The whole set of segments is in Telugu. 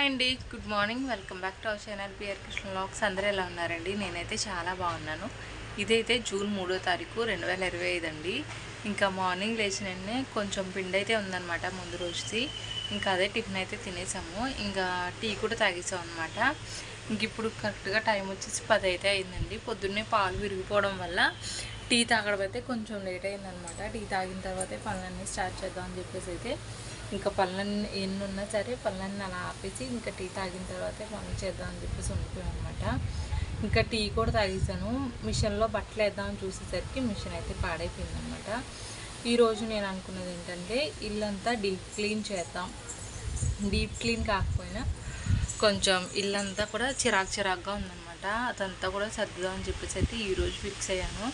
హాయ్ అండి, good morning. Welcome back to our channel PR Krishna vlogs. అందరూ ఎలా ఉన్నారండి? నేనైతే చాలా బాగున్నాను. ఇదైతే జూన్ 3వ తారీఖు 2025 అండి. ఇంకా మార్నింగ్ లేచిన వెంటనే కొంచెం పిండి అయితే ఉందన్నమాట ముందు రోజుది. ఇంకా అదే టిఫిన్ అయితే తినేసాము. ఇంకా టీ కూడా తాగేసాం అనమాట. ఇంక ఇప్పుడు కరెక్ట్గా టైం వచ్చేసి 10 అయితే అయిందండి. పొద్దున్నే పాలు విరిగిపోవడం వల్ల టీ తాగడం అయితే కొంచెం లేట్ అయిందనమాట. టీ తాగిన తర్వాతే పనులన్నీ స్టార్ట్ చేద్దాం అని చెప్పేసి అయితే ఇంకా పనులన్నీ ఎన్ని ఉన్నా సరే పనులన్నీ అలా ఆపేసి ఇంకా టీ తాగిన తర్వాతే పనులు చేద్దాం అని చెప్పేసి ఉండిపోయాం అనమాట. ఇంకా టీ కూడా తాగేసాను. మిషన్లో బట్టలు వేద్దామని చూసేసరికి మిషన్ అయితే పాడైపోయిందనమాట. ఈరోజు నేను అనుకున్నది ఏంటంటే ఇల్లంతా డీప్ క్లీన్ చేద్దాం. డీప్ క్లీన్ కాకపోయినా కొంచెం ఇల్లంతా కూడా చిరాకుగా ఉందన్నమాట. అదంతా కూడా సర్దుదాం అని చెప్పేసి అయితే ఈరోజు ఫిక్స్ అయ్యాను.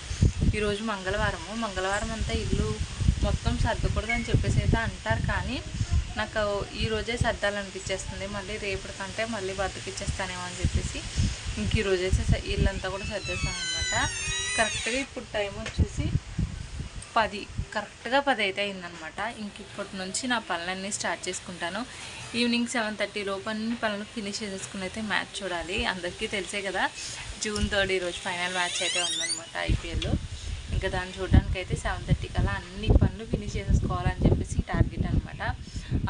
ఈరోజు మంగళవారం అంతా ఇల్లు మొత్తం సర్దకూడదని చెప్పేసి అయితే అంటారు. కానీ నాకు ఈరోజే సర్దాలనిపించేస్తుంది. మళ్ళీ రేపటికంటే మళ్ళీ బద్దకిచ్చేస్తానేమో అని చెప్పేసి ఇంక ఈరోజైతే ఇల్లంతా కూడా సర్దేస్తాను అనమాట. కరెక్ట్గా ఇప్పుడు టైం వచ్చేసి 10 కరెక్ట్గా 10 అయితే అయిందనమాట. ఇంక ఇప్పటి నుంచి నా పనులన్నీ స్టార్ట్ చేసుకుంటాను. ఈవినింగ్ 7:30 లోపు అన్ని పనులు ఫినిష్ చేసుకుని అయితే మ్యాచ్ చూడాలి. అందరికీ తెలిసే కదా, జూన్ 3 ఈరోజు ఫైనల్ మ్యాచ్ అయితే ఉందన్నమాట ఐపీఎల్. ఇంకా దాన్ని చూడడానికి అయితే 7:30 కల్లా అన్ని పనులు ఫినిష్ చేసేసుకోవాలని చెప్పేసి టార్గెట్ అనమాట.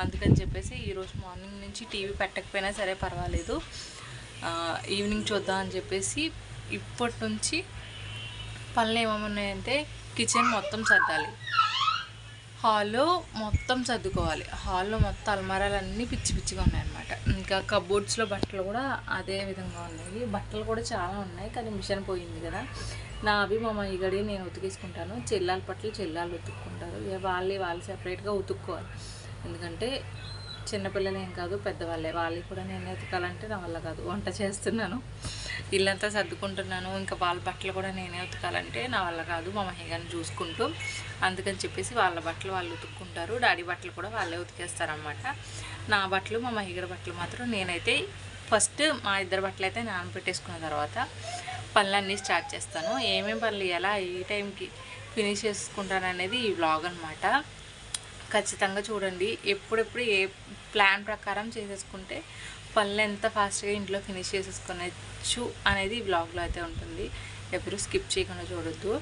అందుకని చెప్పేసి ఈరోజు మార్నింగ్ నుంచి టీవీ పెట్టకపోయినా సరే పర్వాలేదు, ఈవినింగ్ చూద్దాం అని చెప్పేసి ఇప్పటి నుంచి పనులు ఏమన్నాయంటే కిచెన్ మొత్తం సర్దాలి, హాల్లో మొత్తం సర్దుకోవాలి. హాల్లో మొత్తం అల్మారాలన్నీ పిచ్చిగా ఉన్నాయన్నమాట. ఇంకా కబోర్డ్స్లో బట్టలు కూడా అదే విధంగా ఉన్నాయి. బట్టలు కూడా చాలా ఉన్నాయి, కానీ మిషన్ పోయింది కదా. నావి మా మయ్యగడి నేను ఉతికేసుకుంటాను. చెల్లాల బట్టలు చెల్లాలు ఉతుక్కుంటారు. వాళ్ళు సెపరేట్గా ఉతుక్కోవాలి. ఎందుకంటే చిన్నపిల్లలు ఏం కాదు, పెద్దవాళ్ళే. వాళ్ళకి కూడా నేను ఉతకాలంటే నా వల్ల కాదు. వంట చేస్తున్నాను, ఇల్లంతా సర్దుకుంటున్నాను, ఇంకా వాళ్ళ బట్టలు కూడా నేనే ఉతకాలంటే నా వల్ల కాదు, మా మహిగారిని చూసుకుంటూ. అందుకని చెప్పేసి వాళ్ళ బట్టలు వాళ్ళు ఉతుక్కుంటారు. డాడీ బట్టలు కూడా వాళ్ళే ఉతికేస్తారనమాట. నా బట్టలు మా మహిగారి బట్టలు మాత్రం నేనైతే ఫస్ట్ మా ఇద్దరు బట్టలు అయితే నానబెట్టేసుకున్న తర్వాత పనులన్నీ స్టార్ట్ చేస్తాను. ఏమేమి పనులు ఎలా ఏ టైంకి ఫినిష్ చేసుకుంటాను అనేది ఈ వ్లాగ్ అనమాట. ఖచ్చితంగా చూడండి. ఎప్పుడెప్పుడు ఏ ప్లాన్ ప్రకారం చేసేసుకుంటే పనులు ఎంత ఫాస్ట్గా ఇంట్లో ఫినిష్ చేసేసుకోవచ్చు అనేది ఈ వ్లాగ్లో అయితే ఉంటుంది. ఎప్పుడు స్కిప్ చేయకుండా చూడొద్దు.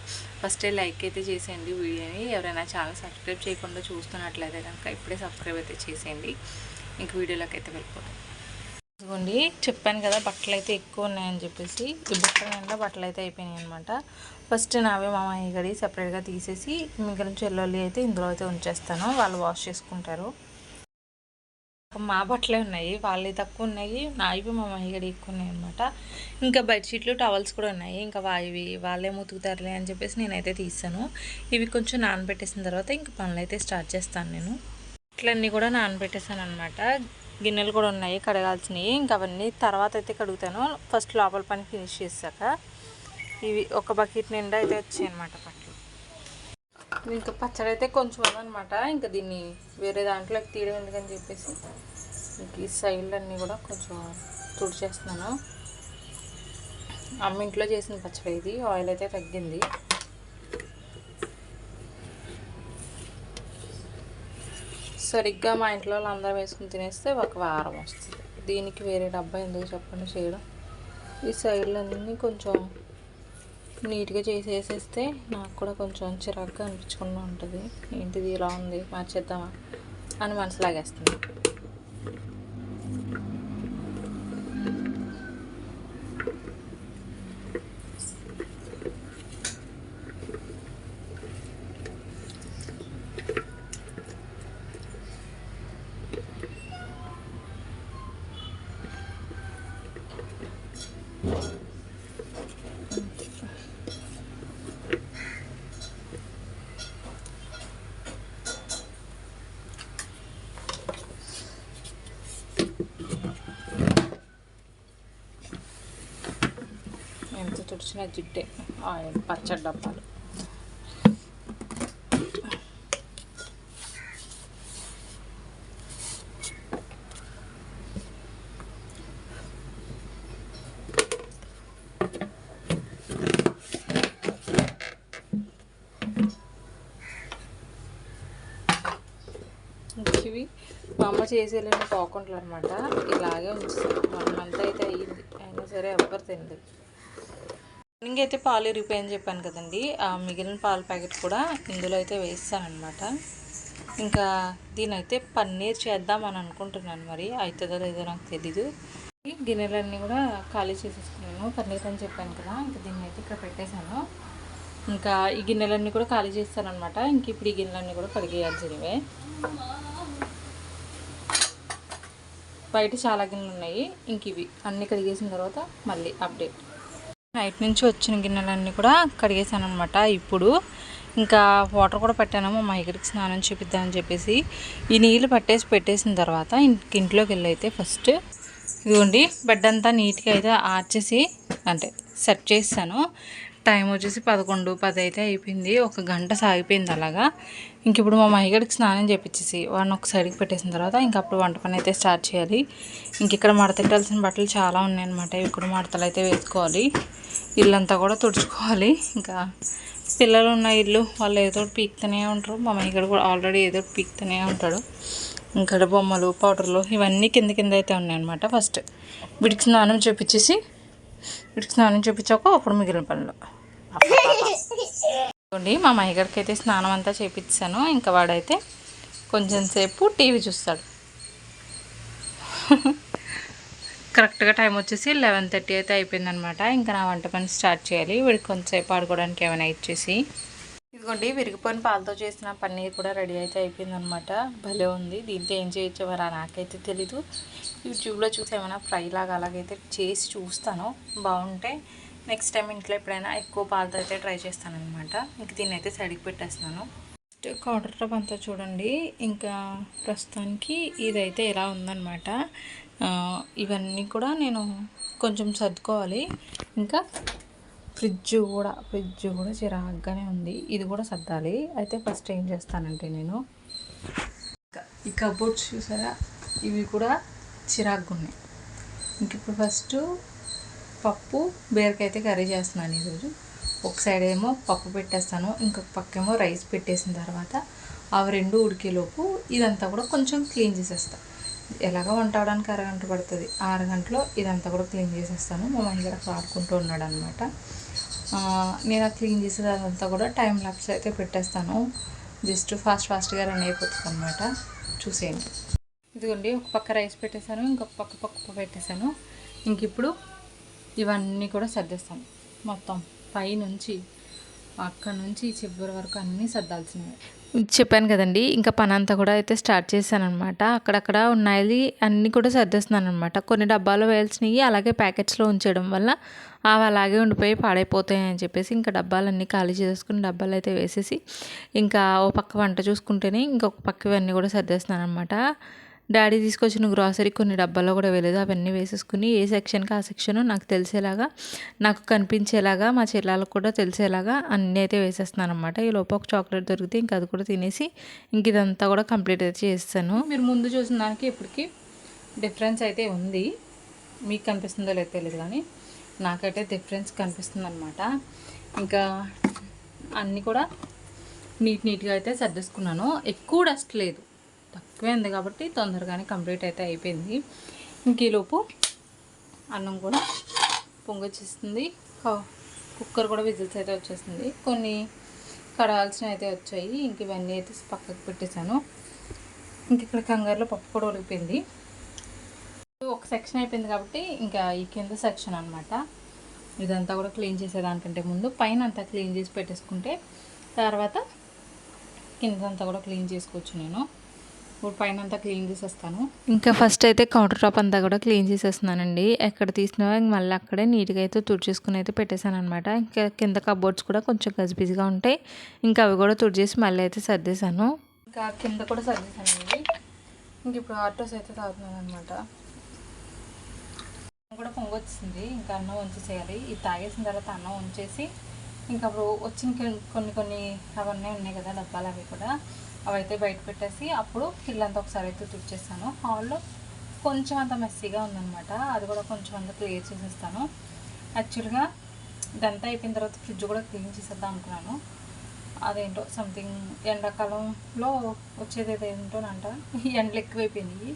ఫస్టే లైక్ అయితే చేసేయండి వీడియోని. ఎవరైనా ఛానల్ సబ్స్క్రైబ్ చేయకుండా చూస్తున్నట్లయితే కనుక ఇప్పుడే సబ్స్క్రైబ్ అయితే చేసేయండి. ఇంక వీడియోలోకి అయితే వెళ్ళిపోతాం. ఇదిగోండి, చెప్పాను కదా బట్టలు అయితే ఎక్కువ ఉన్నాయని చెప్పేసి. ఈ బుట్టల నిండా బట్టలు అయితే అయిపోయినాయి అనమాట. ఫస్ట్ నావే మా మయ్యగడి సెపరేట్గా తీసేసి మిగిలిన చెల్లెళ్ళు అయితే ఇందులో అయితే ఉంచేస్తాను. వాళ్ళు వాష్ చేసుకుంటారు. మా బట్టలే ఉన్నాయి, వాళ్ళవి తక్కువ ఉన్నాయి, నావి మా మయ్యగడి ఎక్కువ ఉన్నాయి అనమాట. ఇంకా బెడ్షీట్లు టవల్స్ కూడా ఉన్నాయి. ఇంకా వాళ్ళే ముతుకుతారులే అని చెప్పేసి నేనైతే తీసాను. ఇవి కొంచెం నానబెట్టేసిన తర్వాత ఇంక పనులు అయితే స్టార్ట్ చేస్తాను. నేను బట్టలన్నీ కూడా నానబెట్టేసాను అనమాట. గిన్నెలు కూడా ఉన్నాయి కడగాల్సినవి. ఇంకా అవన్నీ తర్వాత అయితే కడుగుతాను. ఫస్ట్ లోపల పని ఫినిష్ చేశాక ఇవి ఒక బకెట్ నిండా అయితే వచ్చాయి అనమాట బట్టలు. ఇంకా పచ్చడి అయితే కొంచెం ఉందనమాట. ఇంకా దీన్ని వేరే దాంట్లోకి తీయడం ఎందుకని చెప్పేసి ఇంక ఈ సైడ్లన్నీ కూడా కొంచెం తుడిచేస్తున్నాను. అమ్మ ఇంట్లో చేసిన పచ్చడి ఇది. ఆయిల్ అయితే తగ్గింది. సరిగ్గా మా ఇంట్లో వాళ్ళు అందరూ వేసుకుని తినేస్తే ఒక వారం వస్తుంది. దీనికి వేరే డబ్బా ఎందుకు చెప్పండి చేయడం. ఈ సైడ్లన్నీ కొంచెం నీట్గా చేసేసేస్తే నాకు కూడా కొంచెం చిరాకుగా అనిపించకుండా ఉంటుంది. ఏంటిది ఇలా ఉంది, మార్చేద్దామా అని మనసు లాగేస్తుంది. ఎంత తుడిచిన జిడ్డే ఆయిల్ పచ్చడి డబ్బాలు. ఇవి అమ్మ చేసేలేని పోకుంటారు అనమాట. ఇలాగే ఉంచుతాను. 1 మంత్ అయితే అయ్యింది, అయినా సరే ఎవ్వరు తినలేదు. మార్నింగ్ అయితే పాలు ఇరిగిపోయని చెప్పాను కదండి, ఆ మిగిలిన పాల ప్యాకెట్ కూడా ఇందులో అయితే వేస్తానమాట. ఇంకా దీనైతే పన్నీర్ చేద్దామని అనుకుంటున్నాను, మరి అవుతుందో లేదో నాకు తెలీదు. ఈ గిన్నెలన్నీ కూడా ఖాళీ చేసేసుకున్నాను, పన్నీర్ అని చెప్పాను కదా. ఇంకా దీన్ని అయితే ఇక్కడ పెట్టేశాను. ఇంకా ఈ గిన్నెలన్నీ కూడా ఖాళీ చేస్తాను అనమాట. ఇంక ఇప్పుడు ఈ గిన్నెలన్నీ కూడా కడిగేయాల్సినవే. బయట చాలా గిన్నెలు ఉన్నాయి, ఇంక ఇవి అన్నీ కడిగేసిన తర్వాత మళ్ళీ అప్డేట్. నైట్ నుంచి వచ్చిన గిన్నెలన్నీ కూడా కడిగేసాను అనమాట. ఇప్పుడు ఇంకా వాటర్ కూడా పెట్టాను, మా మైగడికి స్నానం చేపిద్దామని చెప్పేసి. ఈ నీళ్ళు పెట్టేసిన తర్వాత ఇంట్లోకి వెళ్ళి అయితే ఫస్ట్ ఇదిగోండి బెడ్ అంతా నీట్గా అయితే ఆర్చేసి అంటే సెట్ చేస్తాను. టైం వచ్చేసి 11:10 అయితే అయిపోయింది. 1 గంట సాగిపోయింది అలాగా. ఇంక ఇప్పుడు మా మైగడికి స్నానం చేపించేసి వాడిని ఒక సైడ్కి పెట్టేసిన తర్వాత ఇంకా అప్పుడు వంట పని అయితే స్టార్ట్ చేయాలి. ఇంక ఇక్కడ మడతెట్టాల్సిన బట్టలు చాలా ఉన్నాయన్నమాట. ఇక్కడ మడతలు అయితే వేసుకోవాలి, ఇల్లంతా కూడా తుడుచుకోవాలి. ఇంకా పిల్లలు ఉన్న ఇల్లు వాళ్ళు ఏదో పీక్తూనే ఉంటారు. మా మైగడు కూడా ఆల్రెడీ ఏదో పీక్తూనే ఉంటాడు. ఇంకా బొమ్మలు పౌడర్లు ఇవన్నీ కింద అయితే ఉన్నాయన్నమాట. ఫస్ట్ వీడికి స్నానం చేపించాక అప్పుడు మిగిలిన పనులు. చూడండి మా మైగడికి అయితే స్నానం అంతా చేపించాను. ఇంకా వాడైతే కొంచెం సేపు టీవీ చూస్తాడు. కరెక్ట్గా టైం వచ్చేసి 11:30 అయితే అయిపోయిందనమాట. ఇంకా నా వంట పని స్టార్ట్ చేయాలి. వీడికి కొంచెంసేపు ఆడుకోవడానికి ఏమైనా ఇచ్చేసి. ఇదిగోండి విరిగిపోయిన పాలతో చేసిన పన్నీర్ కూడా రెడీ అయితే అయిపోయిందనమాట. భలే ఉంది. దీంతో ఏం చేయొచ్చు మరి నాకైతే తెలీదు. యూట్యూబ్లో చూసి ఏమైనా ఫ్రై లాగా అలాగైతే చేసి చూస్తాను. బాగుంటే నెక్స్ట్ టైం ఇంట్లో ఎప్పుడైనా ఎక్కువ పాలతో అయితే ట్రై చేస్తానమాట. ఇంక దీన్ని అయితే సైడ్కి పెట్టేస్తున్నాను. ఫస్ట్ కౌంటర్ టాప్ అంతా చూడండి. ఇంకా ప్రస్తుతానికి ఇదైతే ఇలా ఉందన్నమాట. ఇవన్నీ కూడా నేను కొంచెం సర్దుకోవాలి. ఇంకా ఫ్రిడ్జ్ కూడా చిరాగ్గానే ఉంది, ఇది కూడా సర్దాలి. అయితే ఫస్ట్ ఏం చేస్తానంటే నేను ఈ కబోర్డ్స్ చూసారా, ఇవి కూడా చిరాగ్గా ఉన్నాయి. ఇంక ఇప్పుడు ఫస్ట్ పప్పు బీరకాయ అయితే కర్రీ చేస్తున్నాను ఈరోజు. ఒక సైడ్ ఏమో పప్పు పెట్టేస్తాను, ఇంకొక పక్క ఏమో రైస్ పెట్టేసిన తర్వాత అవి 2 ఉడికేలోపు ఇదంతా కూడా కొంచెం క్లీన్ చేసేస్తాను. ఎలాగో వంట అవడానికి 6 గంటలు పడుతుంది. 6 గంటలో ఇదంతా కూడా క్లీన్ చేసేస్తాను. మా మహిళ అక్కడ ఆడుకుంటూ ఉన్నాడు అనమాట. నేను ఆ క్లీన్ చేసేదంతా కూడా టైం ల్యాప్స్ అయితే పెట్టేస్తాను. జస్ట్ ఫాస్ట్గా రన్ అయిపోతుంది అనమాట. చూసేయండి. ఇదిగోండి ఒక పక్క రైస్ పెట్టేశాను, ఇంకొక పక్క పప్పు పెట్టేశాను. ఇంక ఇప్పుడు ఇవన్నీ కూడా సర్దేస్తాను. మొత్తం పైనుంచి అక్కడి నుంచి చివరి వరకు అన్నీ సర్దాల్సినవి. చెప్పాను కదండి, ఇంకా పని అంతా కూడా అయితే స్టార్ట్ చేశాను అనమాట. అక్కడక్కడ ఉన్నాయి అన్నీ కూడా సర్దేస్తున్నాను అనమాట. కొన్ని డబ్బాలో వేయాల్సినవి అలాగే ప్యాకెట్స్లో ఉంచడం వల్ల అవి అలాగే ఉండిపోయి పాడైపోతాయి అని చెప్పేసి ఇంకా డబ్బాలన్నీ ఖాళీ చేసుకుని డబ్బాలు అయితే వేసేసి ఇంకా ఓ పక్క వంట చూసుకుంటేనే ఇంకొక పక్క ఇవన్నీ కూడా సర్దేస్తున్నాను అనమాట. డాడీ తీసుకొచ్చిన గ్రాసరీ కొన్ని డబ్బాల్లో కూడా వేయలేదు, అవన్నీ వేసేసుకుని ఏ సెక్షన్కి ఆ సెక్షన్ నాకు తెలిసేలాగా, నాకు కనిపించేలాగా, మా చెల్లెలకు కూడా తెలిసేలాగా అన్నీ అయితే వేసేస్తున్నాను అనమాట. ఈ లోపు ఒక చాక్లెట్ దొరికితే ఇంకా అది కూడా తినేసి ఇంక ఇదంతా కూడా కంప్లీట్ అయితే చేస్తాను. మీరు ముందు చూసిన దానికి ఇప్పటికి డిఫరెన్స్ అయితే ఉంది. మీకు కనిపిస్తుందో లేదో తెలియదు కానీ నాకైతే డిఫరెన్స్ కనిపిస్తుంది అనమాట. ఇంకా అన్నీ కూడా నీట్గా అయితే సర్దేసుకున్నాను. ఎక్కువ డస్ట్ లేదు, తక్కువే ఉంది కాబట్టి తొందరగానే కంప్లీట్ అయితే అయిపోయింది. ఇంక ఈలోపు అన్నం కూడా పొంగొచ్చేస్తుంది. కుక్కర్ కూడా విజిల్స్ అయితే వచ్చేస్తుంది. కొన్ని కడగాల్సినవి అయితే వచ్చాయి. ఇంక ఇవన్నీ అయితే పక్కకు పెట్టేశాను. ఇంక ఇక్కడ కంగారులో పప్పు కూడా ఉడికిపోయింది. ఒక సెక్షన్ అయిపోయింది కాబట్టి ఇంకా ఈ కింద సెక్షన్ అనమాట. ఇదంతా కూడా క్లీన్ చేసేదానికంటే ముందు పైన అంతా క్లీన్ చేసి పెట్టేసుకుంటే తర్వాత కిందంతా కూడా క్లీన్ చేసుకోవచ్చు. నేను ఇప్పుడు పైన అంతా క్లీన్ చేసేస్తాను. ఇంకా ఫస్ట్ అయితే కౌంటర్ టాప్ అంతా కూడా క్లీన్ చేసేస్తున్నానండి. ఎక్కడ తీసినా మళ్ళీ అక్కడే నీట్గా అయితే తుడిచేసుకుని అయితే పెట్టేశాను అనమాట. ఇంకా కింద కబోర్డ్స్ కూడా కొంచెం గజిబిజిగా ఉంటాయి. ఇంకా అవి కూడా తుడిచేసి మళ్ళీ అయితే సర్దేశాను. ఇంకా కింద కూడా సర్దేశానండి. ఇంక ఇప్పుడు ఆటోస్ అయితే తాగుతున్నాను అనమాట. కూడా పొంగొచ్చింది. ఇంకా అన్నం వంచేసేయాలి. ఇది తాగేసిన తర్వాత అన్నం వంచేసి ఇంకా అప్పుడు వచ్చిన కొన్ని అవన్నీ ఉన్నాయి కదా డబ్బాలు, అవి కూడా అవైతే బయట పెట్టేసి అప్పుడు ఇల్లంతా ఒకసారి అయితే తుడిచేస్తాను. హాల్లో కొంచెం అంత మెస్సీగా ఉందన్నమాట, అది కూడా కొంచెం అంతా క్లియర్ చేసేస్తాను. యాక్చువల్గా ఇదంతా అయిపోయిన తర్వాత ఫ్రిడ్జ్ కూడా క్లీన్ చేసేద్దాం అనుకున్నాను. అదేంటో సంథింగ్ ఎండాకాలంలో వచ్చేది ఏదేంటోనంట. ఈ ఎండలు ఎక్కువైపోయినాయి.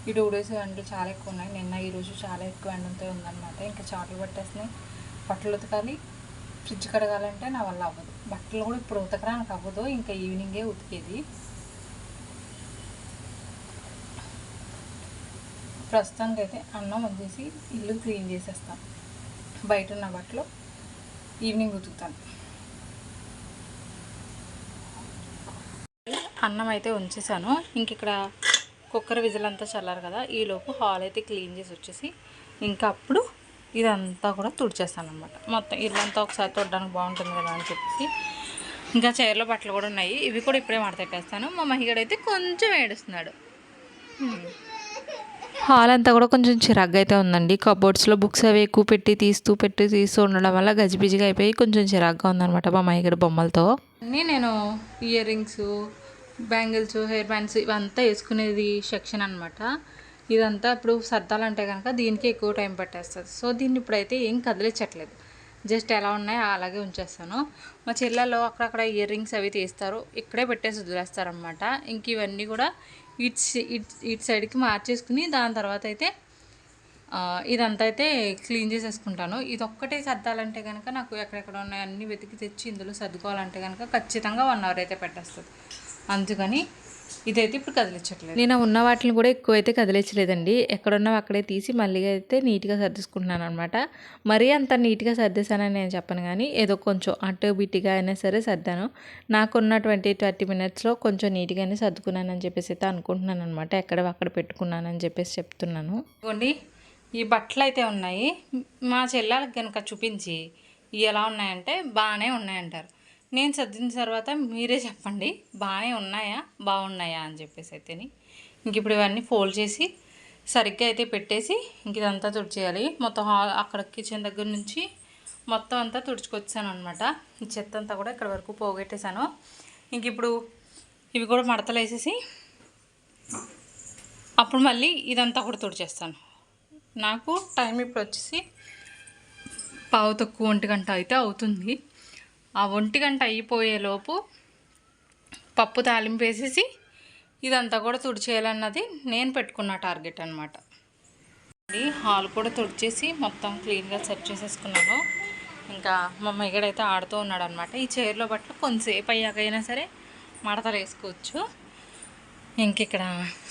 ఈ 2 డేస్ ఎండలు చాలా ఎక్కువ ఉన్నాయి. నిన్న ఈరోజు చాలా ఎక్కువ ఎండతో ఉందన్నమాట. ఇంకా చాటలు పట్టేస్తున్నాయి. బట్టలు ఉతకాలి, ఫ్రిడ్జ్ కడగాలంటే నా వల్ల అవ్వదు. బట్టలు కూడా ఇప్పుడు ఉతకడానికి అవ్వదు, ఇంకా ఈవినింగే ఉతికేది. ప్రస్తుతానికి అయితే అన్నం వచ్చేసి ఇల్లు క్లీన్ చేసేస్తాను. బయట ఉన్న బట్టలు ఈవినింగ్ ఉతుకుతాను. అన్నం అయితే ఉంచేసాను. ఇంక ఇక్కడ కుక్కర్ విజిల్ అంతా చల్లారు కదా, ఈలోపు హాల్ అయితే క్లీన్ చేసి వచ్చేసి ఇంకా అప్పుడు ఇదంతా కూడా తుడిచేస్తాను అనమాట. మొత్తం ఇల్లంతా ఒకసారి తుడడానికి బాగుంటుంది కదా అని చెప్పేసి. ఇంకా చైర్లో బట్టలు కూడా ఉన్నాయి, ఇవి కూడా ఇప్పుడే మడతెట్టేస్తాను. మా మహిగడైతే కొంచెం ఏడుస్తున్నాడు. హాల్ అంతా కూడా కొంచెం చిరాగ్గా అయితే ఉందండి. కబోర్డ్స్లో బుక్స్ అవి ఎక్కువ తీస్తూ ఉండడం వల్ల గజిబిజిగా అయిపోయి కొంచెం చిరాగ్గా ఉందన్నమాట మా మహిగడ బొమ్మలతో. నేను ear rings, bangles, hair bands ఇవంతా వేసుకునేది సెక్షన్ అనమాట. ఇదంతా ఇప్పుడు సర్దాలంటే కనుక దీనికి ఎక్కువ టైం పట్టేస్తుంది. సో దీన్ని ఇప్పుడైతే ఏం కదిలించట్లేదు, జస్ట్ ఎలా ఉన్నాయో అలాగే ఉంచేస్తాను. మా చెల్లెల్లో అక్కడక్కడ ఇయర్ రింగ్స్ అవి తీస్తారు, ఇక్కడే పెట్టేసి వదిలేస్తారనమాట. ఇంక ఇవన్నీ కూడా ఇటు సైడ్కి మార్చేసుకుని దాని తర్వాత అయితే ఇదంతా అయితే క్లీన్ చేసేసుకుంటాను. ఇది ఒక్కటే సర్దాలంటే కనుక నాకు ఎక్కడెక్కడ ఉన్నాయి అన్నీ వెతికి తెచ్చి ఇందులో సర్దుకోవాలంటే కనుక ఖచ్చితంగా 1 అవర్ అయితే పెట్టేస్తుంది. అందుకని ఇదైతే ఇప్పుడు కదిలించట్లేదు. నేను ఉన్న వాటిని కూడా ఎక్కువైతే కదిలించలేదండి. ఎక్కడున్నావు అక్కడే తీసి మళ్ళీ అయితే నీట్గా సర్దుకుంటున్నాను అనమాట. మరీ అంత నీట్గా సర్దేశానని నేను చెప్పను, కానీ ఏదో కొంచెం అటు బిట్టిగా అయినా సరే సర్దాను. నాకున్న 20-30 మినిట్స్లో కొంచెం నీట్గానే సర్దుకున్నానని చెప్పేసి అయితే అనుకుంటున్నాను అనమాట. అక్కడ పెట్టుకున్నానని చెప్పేసి చెప్తున్నాను. ఇవ్వండి, ఈ బట్టలు అయితే ఉన్నాయి. మా చెల్లెలకు కనుక చూపించి ఇవి ఎలా ఉన్నాయంటే బాగానే ఉన్నాయంటారు. నేను సర్దిన తర్వాత మీరే చెప్పండి బాగానే ఉన్నాయా బాగున్నాయా అని చెప్పేసి అయితేని. ఇంక ఇప్పుడు ఇవన్నీ ఫోల్డ్ చేసి సరిగ్గా అయితే పెట్టేసి ఇంక ఇదంతా తుడిచేయాలి. మొత్తం అక్కడ కిచెన్ దగ్గర నుంచి మొత్తం అంతా తుడుచుకొచ్చాను అనమాట. ఈ చెత్త అంతా కూడా ఇక్కడ వరకు పోగొట్టేశాను. ఇంక ఇప్పుడు ఇవి కూడా మడతలు వేసేసి అప్పుడు మళ్ళీ ఇదంతా కూడా తుడిచేస్తాను. నాకు టైం ఇప్పుడు వచ్చేసి 1:15 గంట అయితే అవుతుంది. ఆ 1 గంట అయిపోయేలోపు పప్పు తాలింపు వేసేసి ఇదంతా కూడా తుడిచేయాలన్నది నేను పెట్టుకున్న టార్గెట్ అనమాట. హాల్ కూడా తుడిచేసి మొత్తం క్లీన్గా సెట్ చేసేసుకున్నాను. ఇంకా మా మగడైతే ఆడుతూ ఉన్నాడు అనమాట. ఈ చైర్లో బట్టలు కొంతసేపు అయ్యాకైనా సరే మడతలు వేసుకోవచ్చు. ఇంక ఇక్కడ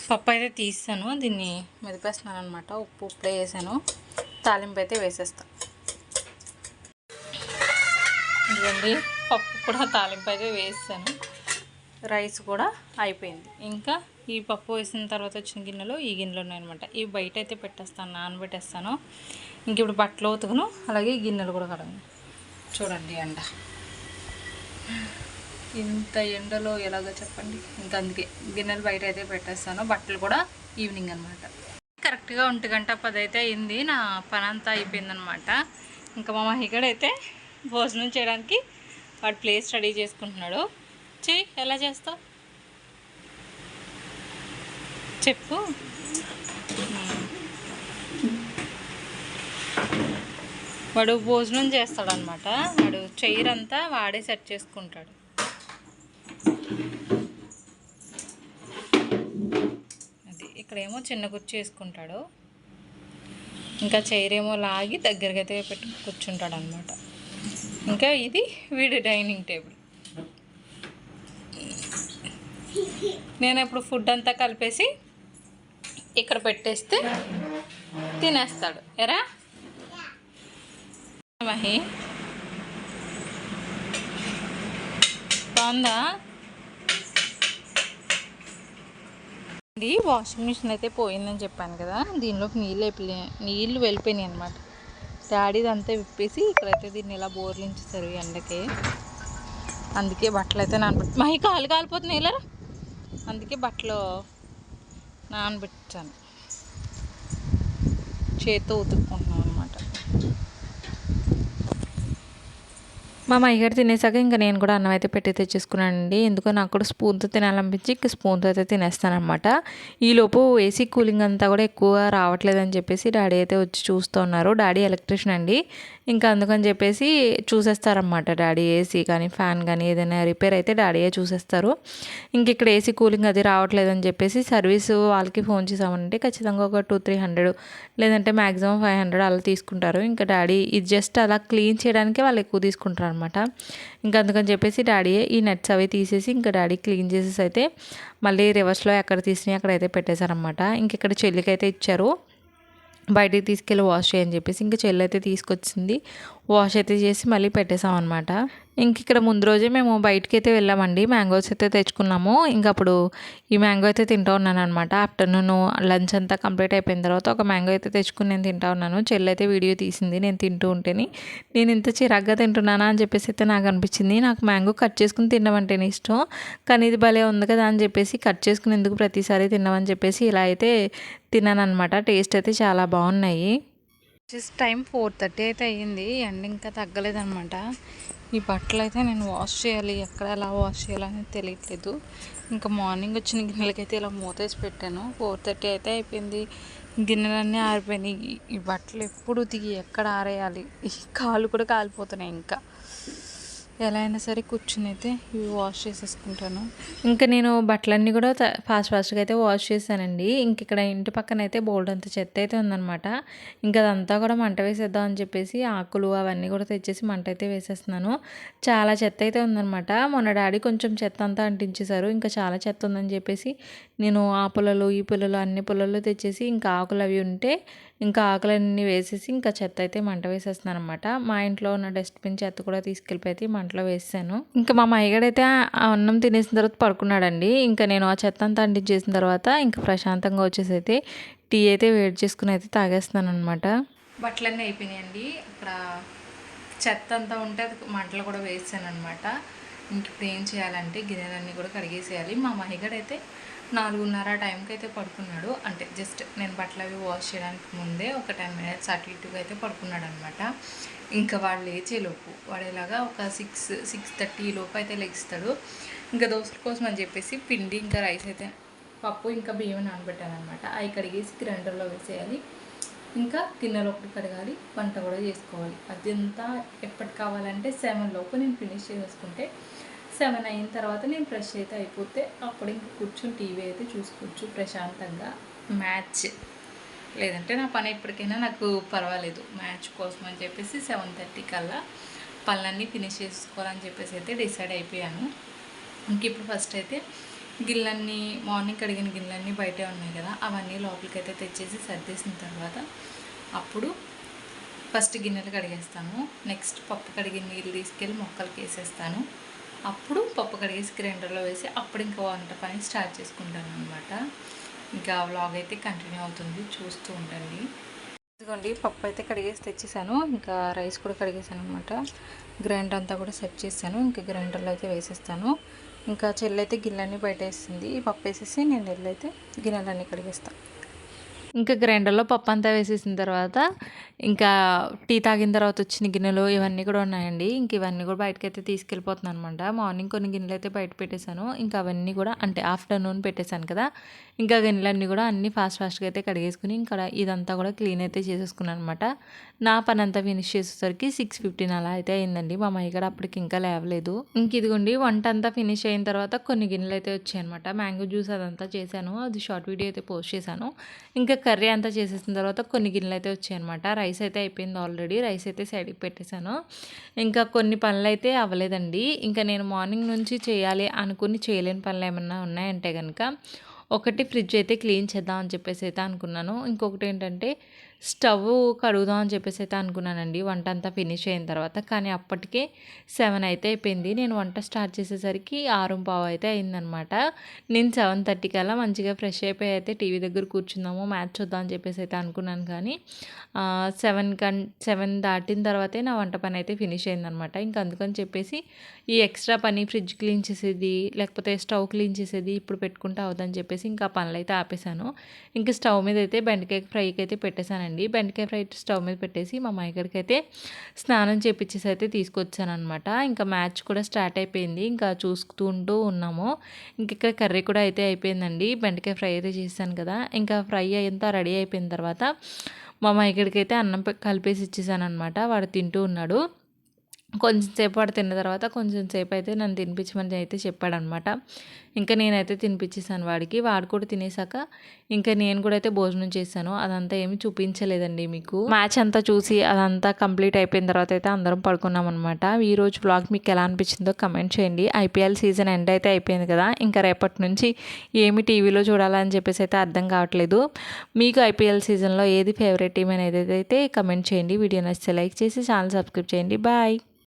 పప్పు అయితే తీసాను, దీన్ని మెదిపేస్తున్నాను అనమాట. ఉప్పు ఇప్పుడే వేసాను, తాలింపు అయితే వేసేస్తాను. ఇదండి పప్పు కూడా తాలింపు అయితే వేసాను. రైస్ కూడా అయిపోయింది. ఇంకా ఈ పప్పు వేసిన తర్వాత వచ్చిన గిన్నెలో ఈ గిన్నెలు ఉన్నాయన్నమాట. ఇవి బయట అయితే పెట్టేస్తాను, నానబెట్టేస్తాను. ఇంక ఇప్పుడు బట్టలు ఉతుకును, అలాగే గిన్నెలు కూడా కడగను. చూడండి ఎండ, ఇంత ఎండలో ఎలాగో చెప్పండి. ఇంకా అందుకే గిన్నెలు బయట అయితే పెట్టేస్తాను. బట్టలు కూడా ఈవినింగ్ అనమాట. కరెక్ట్గా 1:10 అయితే అయింది. నా పని అంతా అయిపోయిందనమాట. ఇంకా మా మహిగడైతే భోజనం చేయడానికి వాడు ప్లేస్ రెడీ చేసుకుంటున్నాడు. చెయ్యి, ఎలా చేస్తావు చెప్పు. వాడు భోజనం చేస్తాడనమాట. వాడు చైర్ అంతా వాడే సెట్ చేసుకుంటాడు. అది ఇక్కడేమో చిన్న కుర్చీ వేసుకుంటాడు, ఇంకా చైర్ ఏమో లాగి దగ్గరగా అయితే పెట్టి కూర్చుంటాడు అనమాట. ఇంకా ఇది వీడి డైనింగ్ టేబుల్. నేను ఇప్పుడు ఫుడ్ అంతా కలిపేసి ఇక్కడ పెట్టేస్తే తినేస్తాడు. ఎరా మహి, బాగుందా? వాషింగ్ మిషన్ అయితే పోయిందని చెప్పాను కదా, దీనిలోకి నీళ్ళు వెళ్ళిపోయినాయి అనమాట. డాడీది అంతా విప్పేసి ఇక్కడైతే దీన్ని ఇలా బోర్లించేస్తారు ఎండకి. అందుకే బట్టలు అయితే నానబెట్టి మహి కాలు కాలిపోతున్నాయి ఇలా, అందుకే బట్టలు నానబెట్టాను. చేత్తో ఉతుక్కుంటున్నాం అనమాట. మా అయ్యగారు తినేసాక ఇంకా నేను కూడా అన్నం అయితే పెట్టి తెచ్చేసుకున్నానండి. ఎందుకో నాకు కూడా స్పూన్తో తినాలనిపించి ఇంక స్పూన్తో అయితే తినేస్తానమాట. ఈలోపు ఏసీ కూలింగ్ అంతా కూడా ఎక్కువ రావట్లేదని చెప్పేసి డాడీ అయితే వచ్చి చూస్తూ ఉన్నారు. డాడీ ఎలక్ట్రీషియన్ అండి. ఇంకా అందుకని చెప్పేసి చూసేస్తారనమాట డాడీ. ఏసీ కానీ ఫ్యాన్ కానీ ఏదైనా రిపేర్ అయితే డాడీయే చూసేస్తారు. ఇంక ఇక్కడ ఏసీ కూలింగ్ అది రావట్లేదని చెప్పేసి సర్వీస్ వాళ్ళకి ఫోన్ చేసామంటే ఖచ్చితంగా ఒక 200-300 లేదంటే మ్యాక్సిమం 500 అలా తీసుకుంటారు. ఇంకా డాడీ ఇది జస్ట్ అలా క్లీన్ చేయడానికే వాళ్ళు ఎక్కువ తీసుకుంటారు అనమాట. ఇంకా అందుకని చెప్పేసి డాడీయే ఈ నెట్స్ అవి తీసేసి ఇంకా డాడీ క్లీన్ చేసేసి అయితే మళ్ళీ రివర్స్లో ఎక్కడ తీసినాయి అక్కడైతే పెట్టేశారనమాట. ఇంక ఇక్కడ చెల్లికైతే ఇచ్చారు బయటికి తీసుకెళ్ళి వాష్ చేయని చెప్పేసి. ఇంకా చెల్లి అయితే తీసుకొచ్చింది, వాష్ అయితే చేసి మళ్ళీ పెట్టేసాం అనమాట. ఇంక ఇక్కడ ముందు రోజే మేము బయటికి అయితే వెళ్ళామండి. మ్యాంగోస్ అయితే తెచ్చుకున్నాము. ఇంక అప్పుడు ఈ మ్యాంగో అయితే తింటూ ఉన్నాను అనమాట. ఆఫ్టర్నూన్ లంచ్ అంతా కంప్లీట్ అయిపోయిన తర్వాత ఒక మ్యాంగో అయితే తెచ్చుకుని నేను తింటా ఉన్నాను. చెల్లి అయితే వీడియో తీసింది నేను తింటూ ఉంటేని. నేను ఇంత చిరాగ్గా తింటున్నానా అని చెప్పేసి అయితే నాకు అనిపించింది. నాకు మ్యాంగో కట్ చేసుకుని తినమంటేనే ఇష్టం, కానీ ఇది భలే ఉంది కదా అని చెప్పేసి కట్ చేసుకుని ఎందుకు ప్రతిసారి తిన్నామని చెప్పేసి ఇలా అయితే తిన్నాను అనమాట. టేస్ట్ అయితే చాలా బాగున్నాయి. జస్ట్ టైం 4:30 అయితే అయ్యింది. ఎండ ఇంకా తగ్గలేదనమాట. ఈ బట్టలు అయితే నేను వాష్ చేయాలి, ఎక్కడ ఎలా వాష్ చేయాలని తెలియట్లేదు. ఇంకా మార్నింగ్ వచ్చిన గిన్నెలకైతే ఇలా మూతేసి పెట్టాను. 4:30 అయితే అయిపోయింది. గిన్నెలన్నీ ఆరిపోయినాయి. ఈ బట్టలు ఎప్పుడు దిగి ఎక్కడ ఆరేయాలి, ఈ కాళ్ళు కూడా కాలిపోతున్నాయి. ఇంకా ఎలా అయినా సరే కూర్చుని అయితే ఇవి వాష్ చేసేసుకుంటాను. ఇంకా నేను బట్టలన్నీ కూడా ఫాస్ట్గా అయితే వాష్ చేశానండి. ఇంక ఇక్కడ ఇంటి పక్కన అయితే బోల్డ్ అంత చెత్త అయితే ఉందనమాట. ఇంకా అదంతా కూడా మంట వేసేద్దాం అని చెప్పేసి ఆకులు అవన్నీ కూడా తెచ్చేసి మంట అయితే వేసేస్తున్నాను. చాలా చెత్త అయితే ఉందనమాట. మొన్న డాడీ కొంచెం చెత్త అంతా అంటించేశారు. ఇంకా చాలా చెత్త ఉందని చెప్పేసి నేను ఆ పుల్లలు ఈ పుల్లలు అన్ని పుల్లలు తెచ్చేసి ఇంకా ఆకులు అవి ఉంటే ఇంకా ఆకులన్నీ వేసేసి ఇంకా చెత్త అయితే మంట వేసేస్తున్నాను అనమాట. మా ఇంట్లో ఉన్న డస్ట్బిన్ చెత్త కూడా తీసుకెళ్ళిపోయి మంటలో వేసాను. ఇంకా మా అయ్యగాడైతే ఆ అన్నం తినేసిన తర్వాత పడుకున్నాడండి. ఇంకా నేను ఆ చెత్త అంతా అంటించేసిన తర్వాత ఇంకా ప్రశాంతంగా వచ్చేసి అయితే టీ అయితే వేడి చేసుకుని అయితే తాగేస్తున్నాను అనమాట. బట్టలన్నీ అయిపోయినాయండి. అక్కడ చెత్త అంతా ఉంటే అది మంటలు కూడా వేసాను అనమాట. ఇంక ఇప్పుడు ఏం చేయాలంటే గిన్నెలన్నీ కూడా కడిగేసేయాలి. మా అయ్యగాడైతే 4:30 టైంకి అయితే పడుకున్నాడు. అంటే జస్ట్ నేను బట్టలు అవి వాష్ చేయడానికి ముందే ఒక 10 minutes అటు ఇటుగా అయితే పడుకున్నాడు అనమాట. ఇంకా వాడు లేచేలోపు వాడు ఇలాగా ఒక 6-6:30 లోపు అయితే లెగిస్తాడు. ఇంకా దోశల కోసం అని చెప్పేసి పిండి ఇంకా రైస్ అయితే పప్పు ఇంకా బియ్యం నానబెట్టాను అనమాట. అవి కడిగేసి గ్రైండర్లో వేసేయాలి. ఇంకా గిన్నెలు ఒకటి కడగాలి, వంట కూడా చేసుకోవాలి. అదంతా ఎప్పటి కావాలంటే 7 లోపు నేను ఫినిష్ చేసుకుంటే 7 అయిన తర్వాత నేను ఫ్రెష్ అయితే అయిపోతే అప్పుడు ఇంక కూర్చొని టీవీ అయితే చూసుకోవచ్చు ప్రశాంతంగా. మ్యాచ్ లేదంటే నా పని ఎప్పటికైనా నాకు పర్వాలేదు. మ్యాచ్ కోసం అని చెప్పేసి 7:30 కల్లా పనులన్నీ ఫినిష్ చేసుకోవాలని చెప్పేసి అయితే డిసైడ్ అయిపోయాను. ఇంక ఇప్పుడు ఫస్ట్ అయితే గిన్నెలన్నీ మార్నింగ్ కడిగిన గిన్నెలన్నీ బయటే ఉన్నాయి కదా, అవన్నీ లోపలికి అయితే తెచ్చేసి సర్దేసిన తర్వాత అప్పుడు ఫస్ట్ గిన్నెలు కడిగేస్తాను. నెక్స్ట్ పప్పు కడిగిన నీళ్ళు తీసుకెళ్ళి మొక్కలకి వేసేస్తాను. అప్పుడు పప్పు కడిగేసి గ్రైండర్లో వేసి అప్పుడు ఇంకా వంట పని స్టార్ట్ చేసుకుంటాను అనమాట. ఇంకా వ్లాగ్ అయితే కంటిన్యూ అవుతుంది, చూస్తూ ఉండండి. ఇదిగోండి పప్పు అయితే కడిగేసి తెచ్చేసాను. ఇంకా రైస్ కూడా కడిగేసాను అనమాట. గ్రైండర్ అంతా కూడా సెట్ చేశాను. ఇంకా గ్రైండర్లో అయితే వేసేస్తాను. ఇంకా చెల్లైతే గిన్నెలన్నీ బయట వేసింది. ఈ పప్పు వేసేసి నేను వెళ్ళైతే గిన్నెలన్నీ కడిగేస్తాను. ఇంకా గ్రైండర్లో పప్పు అంతా వేసేసిన తర్వాత ఇంకా టీ తాగిన తర్వాత వచ్చిన గిన్నెలు ఇవన్నీ కూడా ఉన్నాయండి. ఇంక ఇవన్నీ కూడా బయటకైతే తీసుకెళ్ళిపోతున్నాను అనమాట. మార్నింగ్ కొన్ని గిన్నెలు అయితే బయట పెట్టేశాను. ఇంకా అవన్నీ కూడా అంటే ఆఫ్టర్నూన్ పెట్టేశాను కదా, ఇంకా గిన్నెలన్నీ కూడా అన్నీ ఫాస్ట్గా అయితే కడిగేసుకుని ఇంకా ఇదంతా కూడా క్లీన్ అయితే చేసేసుకున్నాను అనమాట. నా పని అంతా ఫినిష్ చేసేసరికి 6:15 అలా అయితే అయిందండి. మా అమ్మాయి కూడా అప్పటికి ఇంకా లేవలేదు. ఇంక ఇదిగోండి వంట అంతా ఫినిష్ అయిన తర్వాత కొన్ని గిన్నెలు అయితే వచ్చాయన్నమాట. మ్యాంగో జ్యూస్ అదంతా చేశాను, అది షార్ట్ వీడియో అయితే పోస్ట్ చేశాను. ఇంకా కర్రీ అంతా చేసేసిన తర్వాత కొన్ని గిన్నెలు అయితే వచ్చాయన్నమాట. రైస్ అయితే అయిపోయింది ఆల్రెడీ, రైస్ అయితే సైడ్కి పెట్టేశాను. ఇంకా కొన్ని పనులు అయితే అవ్వలేదండి. ఇంకా నేను మార్నింగ్ నుంచి చేయాలి అనుకుని చేయలేని పనులు ఏమన్నా ఉన్నాయంటే కనుక ఒకటి ఫ్రిడ్జ్ అయితే క్లీన్ చేద్దాం అని చెప్పేసి అయితే అనుకున్నాను. ఇంకొకటి ఏంటంటే స్టవ్ కడుగుదాం అని చెప్పేసి అయితే అనుకున్నానండి వంట అంతా ఫినిష్ అయిన తర్వాత. కానీ అప్పటికే 7 అయితే అయిపోయింది. నేను వంట స్టార్ట్ చేసేసరికి 6:15 అయితే అయిందనమాట. నేను 7:30 కల్లా మంచిగా ఫ్రెష్ అయిపోయి అయితే టీవీ దగ్గర కూర్చుందాము, మ్యాచ్ చూద్దాం అని చెప్పేసి అయితే అనుకున్నాను. కానీ 7 దాటిన తర్వాతే నా వంట పని అయితే ఫినిష్ అయిందనమాట. ఇంక అందుకని చెప్పేసి ఈ ఎక్స్ట్రా పని ఫ్రిడ్జ్ క్లీన్ చేసేది లేకపోతే స్టవ్ క్లీన్ చేసేది ఇప్పుడు పెట్టుకుంటే అవుదని చెప్పేసి చెప్పేసి ఇంకా పనులైతే ఆపేసాను. ఇంక స్టవ్ మీద అయితే బెండకాయ ఫ్రైకి అయితే పెట్టేశానండి. బెండకాయ ఫ్రై స్టవ్ మీద పెట్టేసి మా మామయ్యగారికి అయితే స్నానం చేపిచ్చేసి అయితే తీసుకొచ్చాననమాట. ఇంకా మ్యాచ్ కూడా స్టార్ట్ అయిపోయింది. ఇంకా చూసుకుంటూ ఉన్నాము. ఇంక ఇక్కడ కర్రీ కూడా అయితే అయిపోయిందండి. బెండకాయ ఫ్రై అయితే చేశాను కదా! ఇంకా ఫ్రై అంతా రెడీ అయిపోయిన తర్వాత మా మామయ్యగారికి అయితే అన్నం కలిపేసి ఇచ్చేసాననమాట. వాడు తింటూ ఉన్నాడు. కొంచెం సేపు వాడు తిన్న తర్వాత కొంచెం సేపు అయితే నన్ను తినిపించమని అయితే చెప్పాడనమాట. ఇంకా నేనైతే తినిపించేసాను వాడికి. వాడు కూడా తినేసాక ఇంకా నేను కూడా అయితే భోజనం చేశాను. అదంతా ఏమి చూపించలేదండి మీకు. మ్యాచ్ అంతా చూసి అదంతా కంప్లీట్ అయిపోయిన తర్వాత అయితే అందరం పడుకున్నాం అనమాట. ఈరోజు వ్లాగ్ మీకు ఎలా అనిపించిందో కమెంట్ చేయండి. ఐపీఎల్ సీజన్ ఎండ్ అయితే అయిపోయింది కదా! ఇంకా రేపటి నుంచి ఏమి టీవీలో చూడాలని చెప్పేసి అయితే అర్థం కావట్లేదు. మీకు ఐపీఎల్ సీజన్లో ఏది ఫేవరెట్ టీం అనేది అయితే కమెంట్ చేయండి. వీడియో నచ్చితే లైక్ చేసి ఛానల్ సబ్స్క్రైబ్ చేయండి. బాయ్.